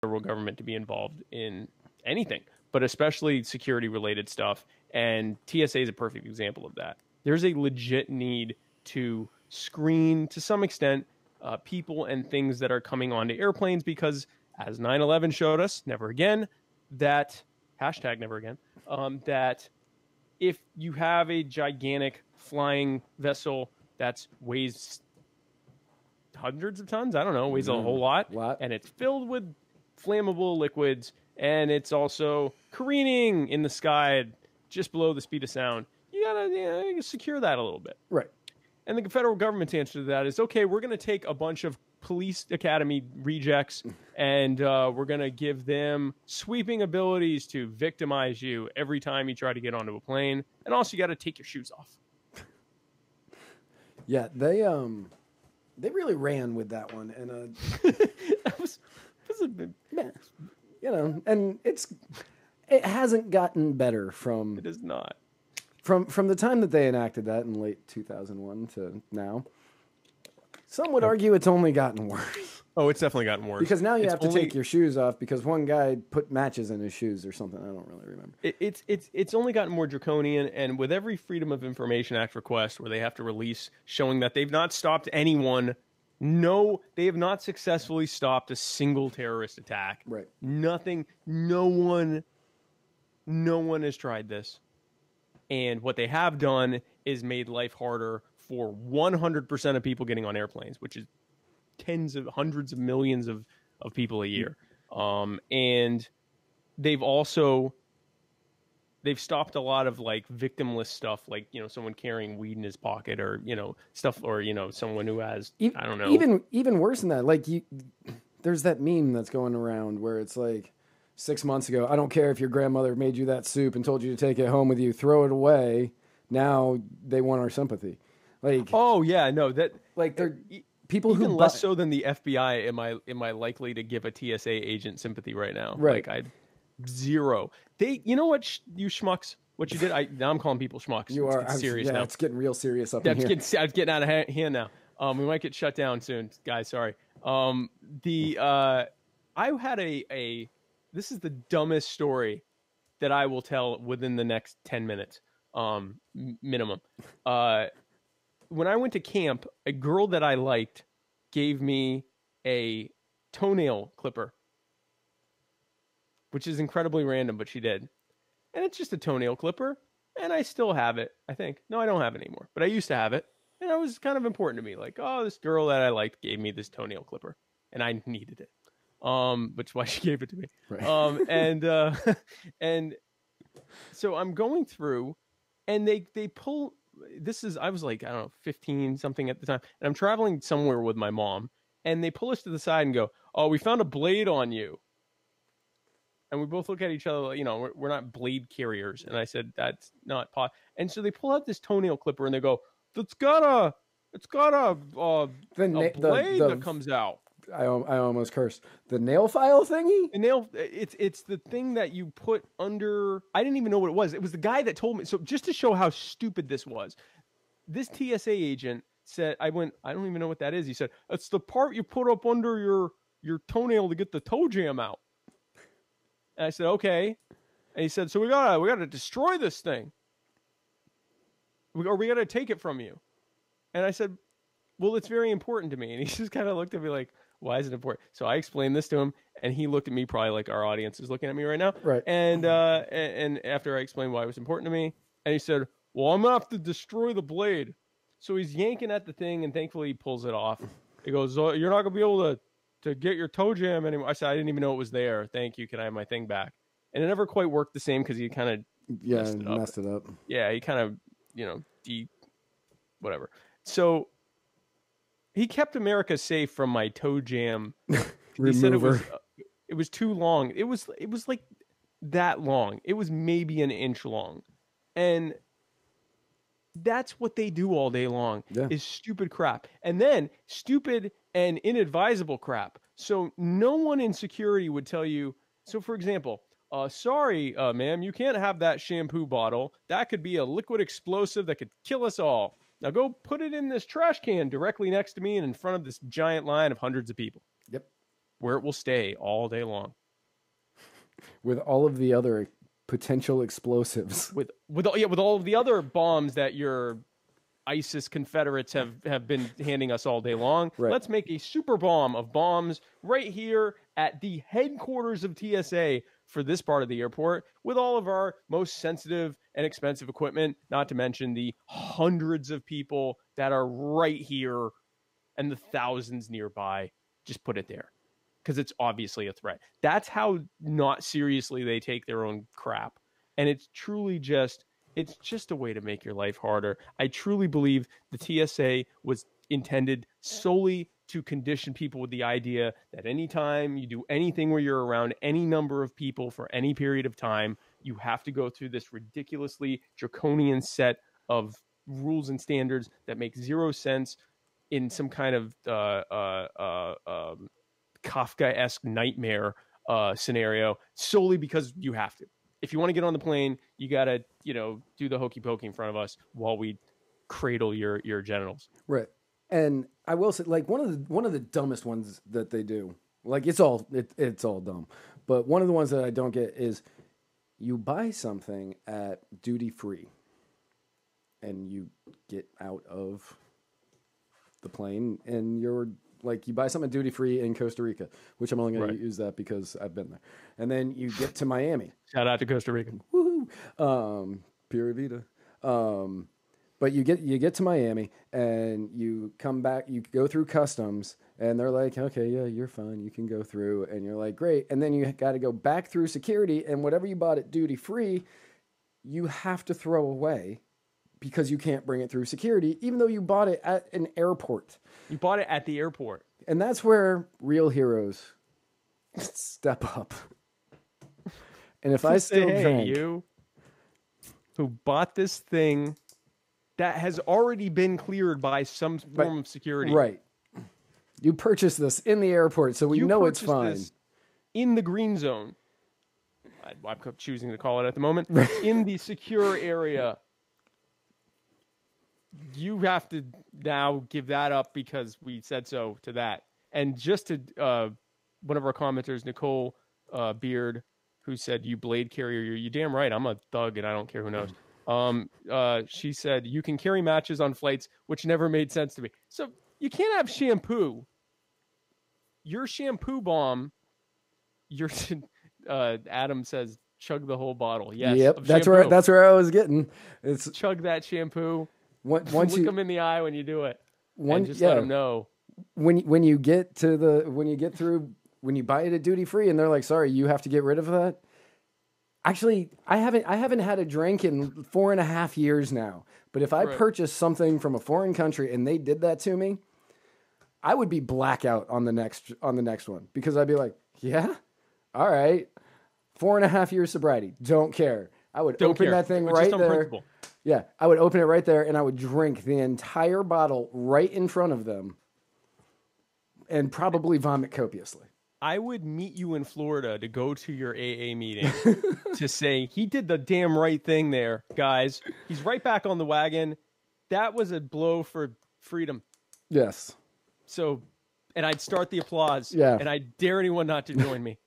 federal government to be involved in anything, but especially security related stuff. And TSA is a perfect example of that. There's a legit need to screen to some extent people and things that are coming onto airplanes because, as 9/11 showed us, never again, that hashtag never again, that if you have a gigantic flying vessel that weighs hundreds of tons, I don't know, weighs a whole lot, and it's filled with flammable liquids, and it's also careening in the sky just below the speed of sound, you gotta secure that a little bit. Right. And the federal government's answer to that is, okay, we're going to take a bunch of police academy rejects and we're going to give them sweeping abilities to victimize you every time you try to get onto a plane. And also you got to take your shoes off. Yeah, they really ran with that one. And that was a bit, you know, and it hasn't gotten better from... It is not. From the time that they enacted that in late 2001 to now, some would argue it's only gotten worse. Oh, it's definitely gotten worse. Because now you have to take your shoes off because one guy put matches in his shoes or something. I don't really remember. It's only gotten more draconian, and with every Freedom of Information Act request where they have to release showing that they've not stopped anyone, no, they have not successfully stopped a single terrorist attack. Right. Nothing, no one has tried this. And what they have done is made life harder for 100% of people getting on airplanes, which is hundreds of millions of people a year. And they've stopped a lot of like victimless stuff, like, you know, someone carrying weed in his pocket or, you know, stuff, or, you know, someone who has, I don't know. Even worse than that. Like there's that meme that's going around where it's like, 6 months ago, I don't care if your grandmother made you that soup and told you to take it home with you, throw it away. Now they want our sympathy. Like, oh yeah, no, that like they're people even who less so than the FBI. Am I likely to give a TSA agent sympathy right now? Right. Like zero. You know what, you schmucks, what you did? Now I'm calling people schmucks. You are serious now. It's getting real serious up in here. It's getting out of hand now. We might get shut down soon, guys. Sorry. I had this is the dumbest story that I will tell within the next 10 minutes, minimum. When I went to camp, a girl that I liked gave me a toenail clipper, which is incredibly random, but she did. And it's just a toenail clipper, and I still have it, I think. No, I don't have it anymore, but I used to have it, and it was kind of important to me. Like, oh, this girl that I liked gave me this toenail clipper, and I needed it. Which is why she gave it to me. Right. And so I'm going through, and they pull. I was like, I don't know, 15 something at the time, and I'm traveling somewhere with my mom, and they pull us to the side and go, "Oh, we found a blade on you." And we both look at each other, you know, we're not blade carriers. And I said, "That's not pot." And so they pull out this toenail clipper, and they go, "It's got a blade that comes out." I almost cursed. The nail file thingy? It's the thing that you put under. I didn't even know what it was. It was the guy that told me. So just to show how stupid this was, this TSA agent said, I don't even know what that is. He said, it's the part you put up under your toenail to get the toe jam out. And I said, okay. And he said, so we gotta destroy this thing. Or we gotta take it from you. And I said, well, it's very important to me. And he just kind of looked at me like, why is it important? So I explained this to him, and he looked at me probably like our audience is looking at me right now. Right. And after I explained why it was important to me, and he said, well, I'm going to have to destroy the blade. So he's yanking at the thing, and thankfully he pulls it off. He goes, oh, you're not going to be able to get your toe jam anymore. I said, I didn't even know it was there. Thank you. Can I have my thing back? And it never quite worked the same because he kind of messed it up. Yeah, he kind of, whatever. So he kept America safe from my toe jam. He said it was too long. It was like that long. It was maybe an inch long. And that's what they do all day long is stupid crap. And then stupid and inadvisable crap. So no one in security would tell you. So for example, sorry, ma'am, you can't have that shampoo bottle. That could be a liquid explosive that could kill us all. Now go put it in this trash can directly next to me and in front of this giant line of hundreds of people. Yep. where it will stay all day long. With all of the other potential explosives. With all of the other bombs that your ISIS Confederates have been handing us all day long. Right. Let's make a super bomb of bombs right here at the headquarters of TSA for this part of the airport with all of our most sensitive and expensive equipment, not to mention the hundreds of people that are right here and the thousands nearby. Just put it there because it's obviously a threat. That's how not seriously they take their own crap. And it's truly just a way to make your life harder. I truly believe the TSA was intended solely to condition people with the idea that anytime you do anything where you're around any number of people for any period of time, you have to go through this ridiculously draconian set of rules and standards that make zero sense in some kind of Kafka-esque nightmare scenario solely because you have to. If you want to get on the plane, you got to, do the hokey pokey in front of us while we cradle your genitals. Right. And I will say, like, one of the dumbest ones that they do, like, it's all dumb. But one of the ones that I don't get is you buy something at duty free and you get out of the plane and you're like, you buy something duty free in Costa Rica, which I'm only going to use that because I've been there. And then you get to Miami. Shout out to Costa Rica. Woohoo. Pura vida. But you get to Miami and you come back, you go through customs and they're like, okay, yeah, you're fine. You can go through. And you're like, great. And then you got to go back through security and whatever you bought at duty free, you have to throw away because you can't bring it through security, even though you bought it at an airport. You bought it at the airport. And that's where real heroes step up. And if I still drank... you who bought this thing that has already been cleared by some form of security. Right. You purchased this in the airport, so we know it's fine. In the green zone. I'm choosing to call it at the moment. In the secure area. You have to now give that up because we said so to that. And just to one of our commenters, Nicole Beard, who said, you blade carrier, you damn right. I'm a thug and I don't care who knows. She said, you can carry matches on flights, which never made sense to me. So you can't have shampoo. Your shampoo bomb, Adam says, chug the whole bottle. Yes. Yep. That's where I was getting. It's chug that shampoo. Once look them in the eye when you do it. And just let them know. When you buy it at duty free and they're like, sorry, you have to get rid of that. Actually, I haven't had a drink in 4.5 years now. But if I purchased something from a foreign country and they did that to me, I would be blackout on the next one because I'd be like, yeah, all right, 4.5 years sobriety, don't care. I would open that thing right there. Principle. Yeah, I would open it right there and I would drink the entire bottle right in front of them and probably vomit copiously. I would meet you in Florida to go to your AA meeting to say, he did the damn right thing there, guys. He's right back on the wagon. That was a blow for freedom. Yes. So, and I'd start the applause. Yeah. And I dare anyone not to join me.